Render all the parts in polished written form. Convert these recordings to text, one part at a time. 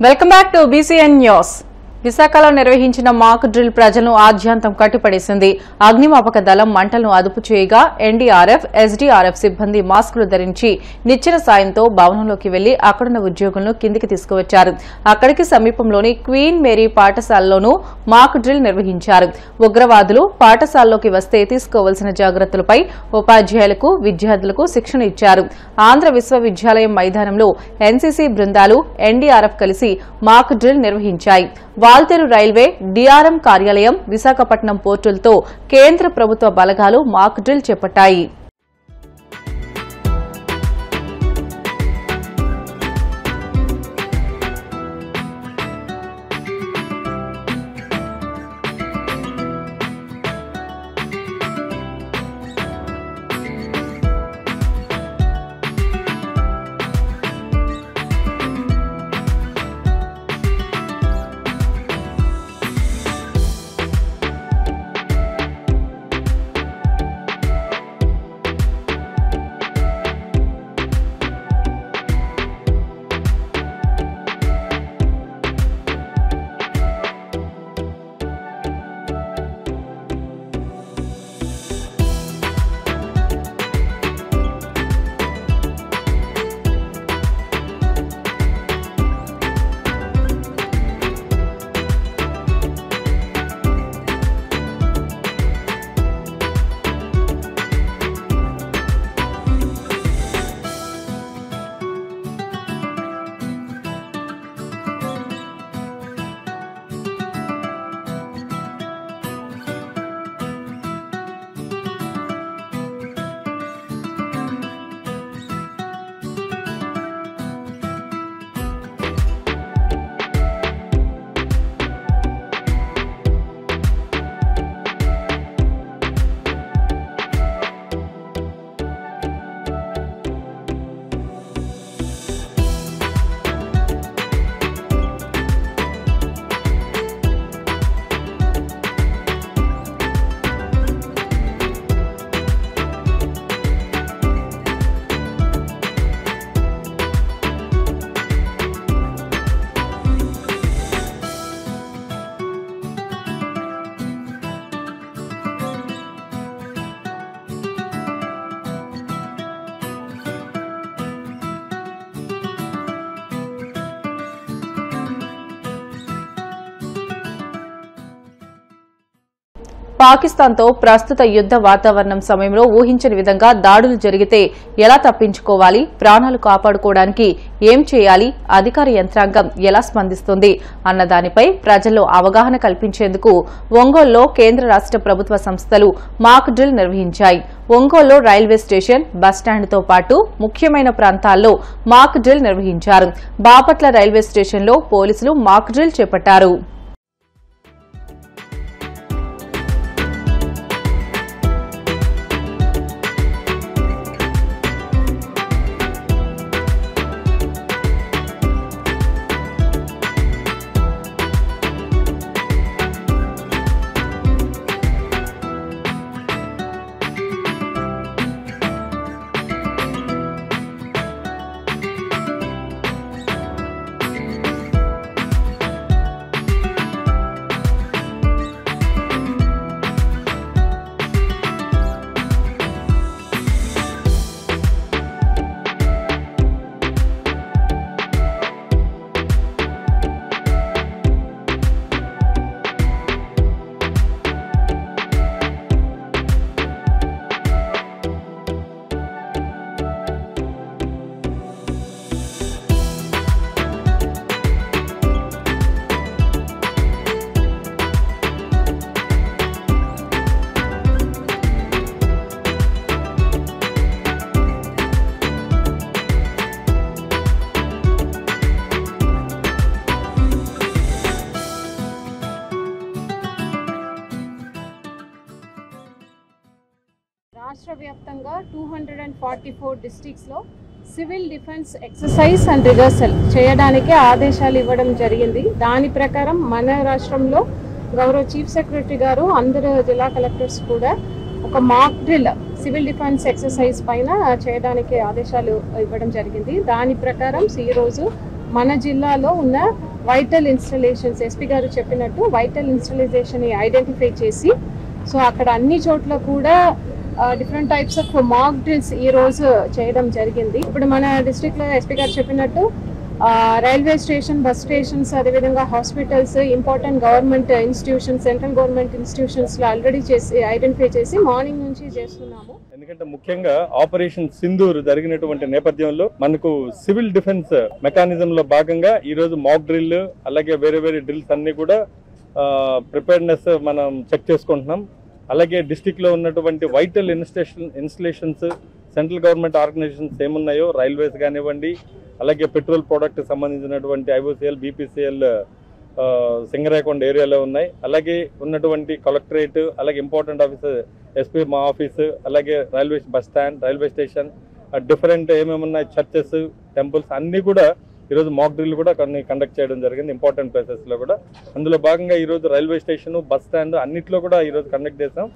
Welcome back to BCN news. విశాఖలో నిర్వహించిన mock drill ప్రజలను ఆద్యంతం కట్టిపడేసింది. అగ్నిమాపక దళం మంటలను అదుపు చేయగా NDRF, SDRF సిబ్బంది మాస్కులు ధరించి నిచ్చెన సాయంతో భవనంలోకి వెళ్లి అక్కడున్న ఉద్యోగులను కిందికి తీసుకువచ్చారు. అక్కడికి సమీపంలోని క్వీన్ మేరీ పాఠశాలలోనూ మాక్ డ్రిల్ నిర్వహించారు. ఉగ్రవాదులు పాఠశాలలోకి వస్తే తీసుకోవాల్సిన జాగ్రత్తలపై ఉపాధ్యాయులకు, విద్యార్థులకు శిక్షణ ఇచ్చారు. ఆంధ్ర విశ్వవిద్యాలయం మైదానంలో NCC బృందాలు, NDRF కలిసి మాక్ డ్రిల్ నిర్వహించాయి. వాల్తేరు రైల్వే, DRM కార్యాలయం, విశాఖపట్నం పోర్టులతో కేంద్ర ప్రభుత్వ బలగాలు మాక్ డ్రిల్ చేపట్టాయి. పాకిస్తాన్తో ప్రస్తుత యుద్ద వాతావరణం సమయంలో ఊహించని విధంగా దాడులు జరిగితే ఎలా తప్పించుకోవాలి, ప్రాణాలు కాపాడుకోవడానికి ఏం చేయాలి, అధికార యంత్రాంగం ఎలా స్పందిస్తుంది అన్న దానిపై ప్రజల్లో అవగాహన కల్పించేందుకు ఒంగోలులో కేంద్ర రాష్ట ప్రభుత్వ సంస్థలు మాక్ డ్రిల్ నిర్వహించాయి. ఒంగోలులో రైల్వే స్టేషన్, బస్టాండ్తో పాటు ముఖ్యమైన ప్రాంతాల్లో మాక్ డ్రిల్ నిర్వహించారు. బాపట్ల రైల్వే స్టేషన్లో పోలీసులు మాక్ డ్రిల్ చేపట్టారు. రాష్ట్ర వ్యాప్తంగా 244 డిస్ట్రిక్ట్స్లో civil defence exercise and rehearsal చేయడానికి ఆదేశాలు ఇవ్వడం జరిగింది. దాని ప్రకారం మన రాష్ట్రంలో గౌరవ చీఫ్ సెక్రటరీ గారు అందరు జిల్లా కలెక్టర్స్ కూడా ఒక mock drill civil defence exercise పైన చేయడానికి ఆదేశాలు ఇవ్వడం జరిగింది. దాని ప్రకారం ఈ రోజు మన జిల్లాలో ఉన్న వైటల్ ఇన్స్టలేషన్స్ ఎస్పీ గారు చెప్పినట్టు వైటల్ ఇన్స్టలేషన్ ఐడెంటిఫై చేసి సో అక్కడ అన్ని చోట్ల కూడా different types of mock drills ఈ రోజు చేయడం జరిగింది. ఇప్పుడు మన డిస్ట్రిక్ట్ లో ఎస్పీ గారు చెప్పినట్టు రైల్వే స్టేషన్, బస్ స్టేషన్స్, అదేవిధంగా hospitals, important government institutions, central government institutions లో ఆల్రెడీ ఐడెంటిఫై చేసి మార్నింగ్ నుంచి చేస్తున్నాము. ఎందుకంటే ముఖ్యంగా ఆపరేషన్ సింధూర్ జరిగినటువంటి నేపథ్యంలో మనకు సివిల్ డిఫెన్స్ మెకానిజం లో భాగంగా ఈ రోజు మాక్ డ్రిల్ అలాగే వేరే వేరే డ్రిల్స్ అన్ని కూడా ప్రిపేర్నెస్ మనం చెక్ చేసుకుంటున్నాం. అలాగే డిస్టిక్ లో ఉన్నటువంటి vital installations central government organisations ఏమున్నాయో రైల్వేస్ కానివ్వండి, అలాగే పెట్రోల్ ప్రోడక్ట్ సంబంధించినటువంటి ఐఓసిఎల్, బీపీసీఎల్ సింగరాకొండ ఏరియాలో ఉన్నాయి. అలాగే ఉన్నటువంటి కలెక్టరేట్, అలాగే ఇంపార్టెంట్ ఆఫీసర్ ఎస్పీ మా ఆఫీసు, అలాగే railway bus stand, railway station, different ఏమేమి ఉన్నాయి చర్చెస్, టెంపుల్స్ అన్నీ కూడా ఈరోజు మాక్ డ్రిల్ కూడా కొన్ని కండక్ట్ చేయడం జరిగింది ఇంపార్టెంట్ ప్లేసెస్లో కూడా. అందులో భాగంగా ఈరోజు రైల్వే స్టేషన్, బస్ స్టాండ్ అన్నింటిలో కూడా ఈరోజు కండక్ట్ చేస్తాం.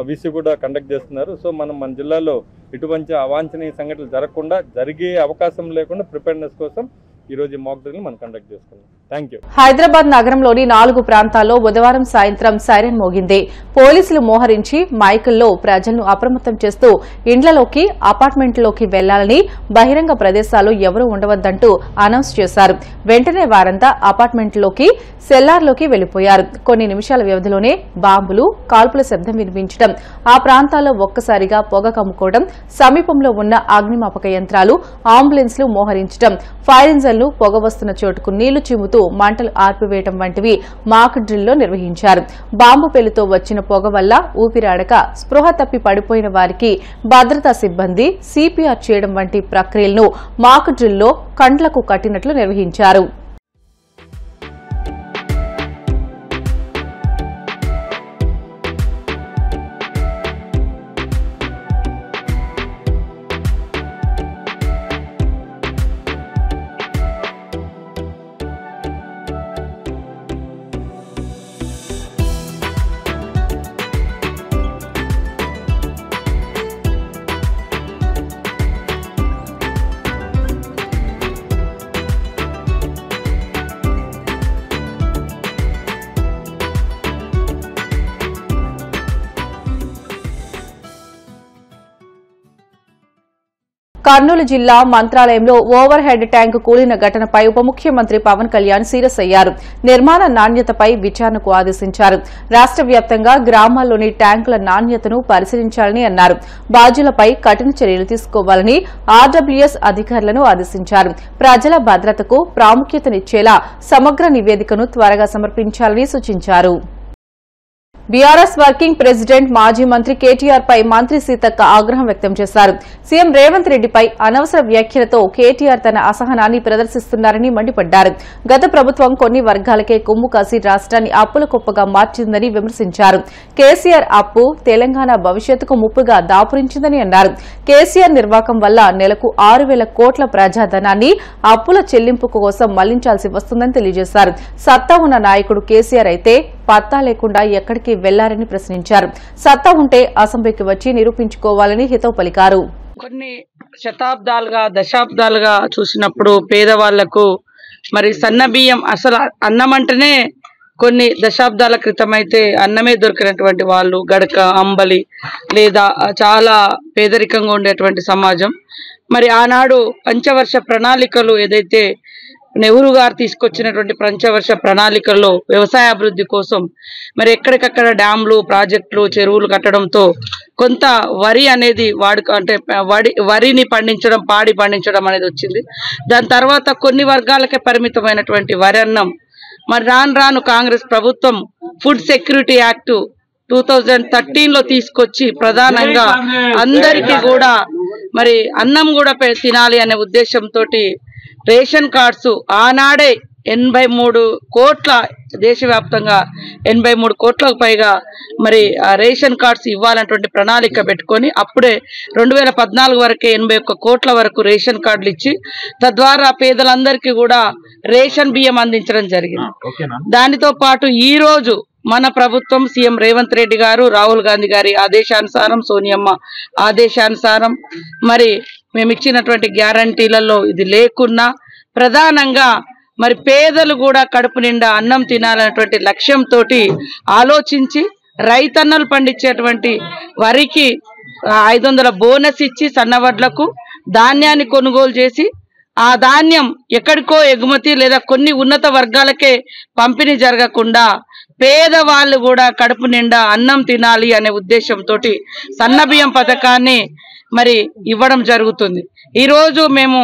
వీసీ కూడా కండక్ట్ చేస్తున్నారు. సో మన జిల్లాలో ఇటువంటి అవాంఛనీయ సంఘటనలు జరగకుండా, జరిగే అవకాశం లేకుండా ప్రిపేర్నెస్ కోసం ఈరోజు మాక్ డ్రిల్ మనం కండక్ట్ చేసుకున్నాం. Thank you. హైదరాబాద్ నగరంలోని 4 ప్రాంతాల్లో బుధవారం సాయంత్రం సైరన్ మోగింది. పోలీసులు మోహరించి మైకుల్లో ప్రజలను అప్రమత్తం చేస్తూ ఇండ్లలోకి, అపార్ట్మెంట్లలోకి వెళ్లాలని, బహిరంగ ప్రదేశాల్లో ఎవరూ ఉండవద్దంటూ అనౌన్స్ చేశారు. వెంటనే వారంతా అపార్ట్మెంట్లోకి, సెల్లార్లోకి వెళ్లిపోయారు. కొన్ని నిమిషాల వ్యవధిలోనే బాంబులు, కాల్పుల శబ్దం వినిపించడం, ఆ ప్రాంతాల్లో ఒక్కసారిగా పొగ కమ్ముకోవడం, సమీపంలో ఉన్న అగ్నిమాపక యంత్రాలు, అంబులెన్స్లు మోహరించడం, ఫైర్ ఇంజన్లు పొగ వస్తున్న చోటుకు నీళ్లు చిమ్ముతూ మంటలు ఆర్పివేయడం వంటివి మాక్ డ్రిల్లో నిర్వహించారు. బాంబు పేలుతో వచ్చిన పొగ వల్ల ఊపిరాడక స్పృహ తప్పి పడిపోయిన వారికి భద్రతా సిబ్బంది సిపిఆర్ చేయడం వంటి ప్రక్రియలను మాక్ డ్రిల్లో కండ్లకు కట్టినట్లు నిర్వహించారు. కర్నూలు జిల్లా మంత్రాలయంలో ఓవర్ హెడ్ ట్యాంకు కూలిన ఘటనపై ఉప ముఖ్యమంత్రి పవన్ కళ్యాణ్ సీరియస్ అయ్యారు. నిర్మాణ నాణ్యతపై విచారణకు ఆదేశించారు. రాష్ట్ర వ్యాప్తంగా గ్రామాల్లోని ట్యాంకుల నాణ్యతను పరిశీలించాలని అన్నారు. బాధ్యులపై కఠిన చర్యలు తీసుకోవాలని ఆర్డబ్ల్యూఎస్ అధికారులను ఆదేశించారు. ప్రజల భద్రతకు ప్రాముఖ్యతనిచ్చేలా సమగ్ర నివేదికను త్వరగా సమర్పించాలని సూచించారు. బీఆర్ఎస్ వర్కింగ్ ప్రెసిడెంట్ మాజీ మంత్రి కేటీఆర్ పై మంత్రి సీతక్క ఆగ్రహం వ్యక్తం చేశారు. సీఎం రేవంత్ రెడ్డిపై అనవసర వ్యాఖ్యలతో కేటీఆర్ తన అసహనాన్ని ప్రదర్శిస్తున్నారని మండిపడ్డారు. గత ప్రభుత్వం కొన్ని వర్గాలకే కొమ్ము కాసి రాష్ట్రాన్ని అప్పుల కుప్పగా మార్చిందని విమర్శించారు. కేసీఆర్ అప్పు తెలంగాణ భవిష్యత్తుకు ముప్పుగా దాపురించిందని అన్నారు. కేసీఆర్ నిర్వాకం వల్ల నెలకు 6,000 కోట్ల ప్రజాధనాన్ని అప్పుల చెల్లింపు కోసం మళ్లించాల్సి వస్తుందని తెలియజేశారు. సత్తా ఉన్న నాయకుడు కేసీఆర్ అయితే పత్తా లేకుండా ఎక్కడికి వెళ్లారని ప్రశ్నించారు. సత్తా ఉంటే అసెంబ్లీకి వచ్చి నిరూపించుకోవాలని హితవు పలికారు. కొన్ని శతాబ్దాలుగా, దశాబ్దాలుగా చూసినప్పుడు పేదవాళ్లకు మరి సన్న బియ్యం, అసలు అన్నం అంటేనే కొన్ని దశాబ్దాల క్రితం అయితే అన్నమే దొరికినటువంటి వాళ్ళు, గడక, అంబలి లేదా చాలా పేదరికంగా ఉండేటువంటి సమాజం. మరి ఆనాడు పంచవర్ష ప్రణాళికలు ఏదైతే నెహ్రూ గారు తీసుకొచ్చినటువంటి పంచవర్ష ప్రణాళికల్లో వ్యవసాయ అభివృద్ధి కోసం మరి ఎక్కడికక్కడ డ్యాంలు, ప్రాజెక్టులు, చెరువులు కట్టడంతో కొంత వరి అనేది వరిని పండించడం, పాడి పండించడం అనేది వచ్చింది. దాని తర్వాత కొన్ని వర్గాలకే పరిమితమైనటువంటి వరి అన్నం మరి రాను కాంగ్రెస్ ప్రభుత్వం ఫుడ్ సెక్యూరిటీ యాక్ట్ 2013లో తీసుకొచ్చి ప్రధానంగా అందరికీ కూడా మరి అన్నం కూడా తినాలి అనే ఉద్దేశంతో రేషన్ కార్డ్స్ ఆనాడే 83 కోట్ల, దేశవ్యాప్తంగా 83 కోట్లకు పైగా మరి రేషన్ కార్డ్స్ ఇవ్వాలన్నటువంటి ప్రణాళిక పెట్టుకొని అప్పుడే 2014 వరకే 81 కోట్ల వరకు రేషన్ కార్డులు ఇచ్చి తద్వారా పేదలందరికీ కూడా రేషన్ బియ్యం అందించడం జరిగింది. దానితో పాటు ఈ రోజు మన ప్రభుత్వం సీఎం రేవంత్ రెడ్డి గారు, రాహుల్ గాంధీ గారి ఆదేశానుసారం, సోనియమ్మ ఆదేశానుసారం మరి మేము ఇచ్చినటువంటి గ్యారంటీలలో ఇది లేకున్నా ప్రధానంగా మరి పేదలు కూడా కడుపు నిండా అన్నం తినాలనేటువంటి లక్ష్యంతో ఆలోచించి రైతన్నలు పండించేటువంటి వరికి 500 బోనస్ ఇచ్చి సన్నవడ్లకు ధాన్యాన్ని కొనుగోలు చేసి ఆ ధాన్యం ఎక్కడికో ఎగుమతి లేదా కొన్ని ఉన్నత వర్గాలకే పంపిణీ జరగకుండా పేదవాళ్ళు కూడా కడుపు నిండా అన్నం తినాలి అనే ఉద్దేశంతో సన్నబియ్యం పథకాన్ని మరి ఇవ్వడం జరుగుతుంది. ఈరోజు మేము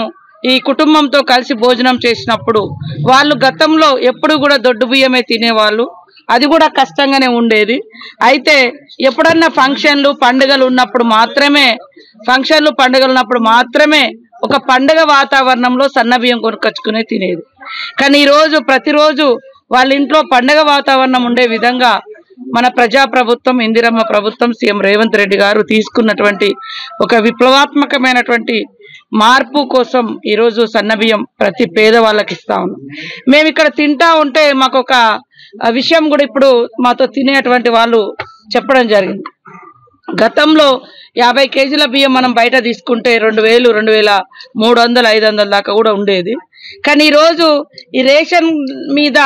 ఈ కుటుంబంతో కలిసి భోజనం చేసినప్పుడు వాళ్ళు గతంలో ఎప్పుడు కూడా దొడ్డు బియ్యమే తినేవాళ్ళు, అది కూడా కష్టంగానే ఉండేది. అయితే ఎప్పుడన్నా ఫంక్షన్లు పండుగలు ఉన్నప్పుడు మాత్రమే ఒక పండుగ వాతావరణంలో సన్నబియ్యం కొనుక్కొచ్చుకునే తినేది. కానీ ఈరోజు ప్రతిరోజు వాళ్ళ ఇంట్లో పండుగ వాతావరణం ఉండే విధంగా మన ప్రజాప్రభుత్వం ఇందిరమ్మ ప్రభుత్వం సీఎం రేవంత్ రెడ్డి గారు తీసుకున్నటువంటి ఒక విప్లవాత్మకమైనటువంటి మార్పు కోసం ఈరోజు సన్నబియ్యం ప్రతి పేదవాళ్ళకి ఇస్తా ఉన్నాం. మేము ఇక్కడ తింటా ఉంటే మాకు ఒక విషయం కూడా ఇప్పుడు మాతో తినేటువంటి వాళ్ళు చెప్పడం జరిగింది. గతంలో 50 కేజీల బియ్యం మనం బయట తీసుకుంటే 2000, 2300, 500 దాకా కూడా ఉండేది. కానీ ఈరోజు ఈ రేషన్ మీద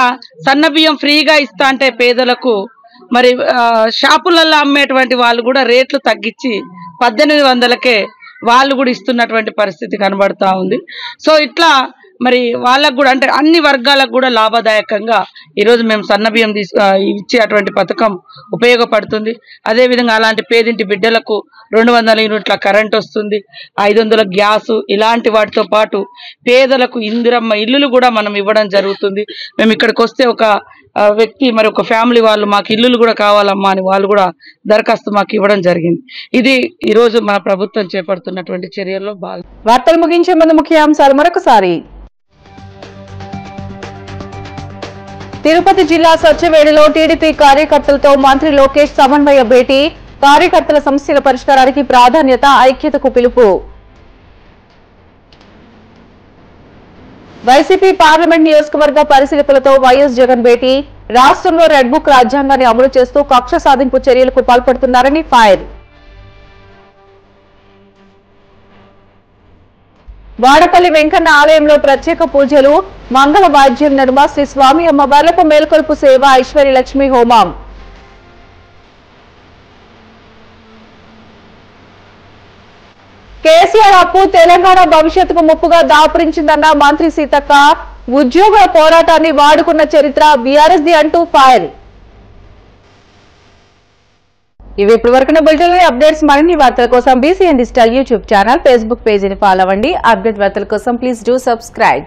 సన్న బియ్యం ఫ్రీగా ఇస్తా అంటే పేదలకు మరి షాపులలో అమ్మేటువంటి వాళ్ళు కూడా రేట్లు తగ్గించి 1800కే వాళ్ళు కూడా ఇస్తున్నటువంటి పరిస్థితి కనబడతా ఉంది. సో ఇట్లా మరి వాళ్ళకు కూడా అంటే అన్ని వర్గాలకు కూడా లాభదాయకంగా ఈరోజు మేము సన్నబియ్యం ఇచ్చేటువంటి పథకం ఉపయోగపడుతుంది. అదేవిధంగా అలాంటి పేదింటి బిడ్డలకు 200 యూనిట్ల కరెంట్ వస్తుంది, 500 గ్యాసు, ఇలాంటి వాటితో పాటు పేదలకు ఇందిరమ్మ ఇల్లులు కూడా మనం ఇవ్వడం జరుగుతుంది. మేము ఇక్కడికి వస్తే ఒక వ్యక్తి మరి ఒక ఫ్యామిలీ వాళ్ళు మాకు ఇల్లులు కూడా కావాలమ్మా అని వాళ్ళు కూడా దరఖాస్తు మాకు ఇవ్వడం జరిగింది. ఇది ఈరోజు మన ప్రభుత్వం చేపడుతున్నటువంటి చర్యల్లో భాగం. వార్తలు ముగించే ముందు ముఖ్యాంశాలు మరొకసారి. తిరుపతి జిల్లా సత్యవేడిలో టీడీపీ కార్యకర్తలతో మంత్రి లోకేష్ సమన్వయ భేటీ, కార్యకర్తల సమస్యల పరిష్కారానికి ప్రాధాన్యత, ఐక్యతకు పిలుపు. వైసీపీ పార్లమెంట్ నియోజకవర్గ పరిశీలకులతో వైఎస్ జగన్ భేటీ, రాష్ట్రంలో రెడ్ బుక్ రాజ్యాంగాన్ని అమలు చేస్తూ కక్ష సాధింపు చర్యలకు పాల్పడుతున్నారని ఫైర్. వాడపల్లి వెంకన్న ఆలయంలో ప్రత్యేక పూజలు, మంగళ వాద్యం నడుమ శ్రీ స్వామి అమ్మవార్లకు మేల్కొల్పు సేవ, ఐశ్వర్య లక్ష్మి హోమం. కేసీఆర్ అప్పు తెలంగాణ భవిష్యత్తుకు ముప్పుగా దాపురించిందన్న మంత్రి సీతక్క, ఉద్యోగుల పోరాటాన్ని వాడుకున్న చరిత్ర బీఆర్ఎస్ది అంటూ ఫైర్. ఇవి ఇప్పటి వరకు బులెటిన్ అప్డేట్స్. మరిన్ని వార్తల కోసం BCN digital YouTube channel, Facebook పేజీని ఫాలో అవ్వండి. అప్డేట్ వార్తల కోసం ప్లీజ్ డూ సబ్స్క్రైబ్.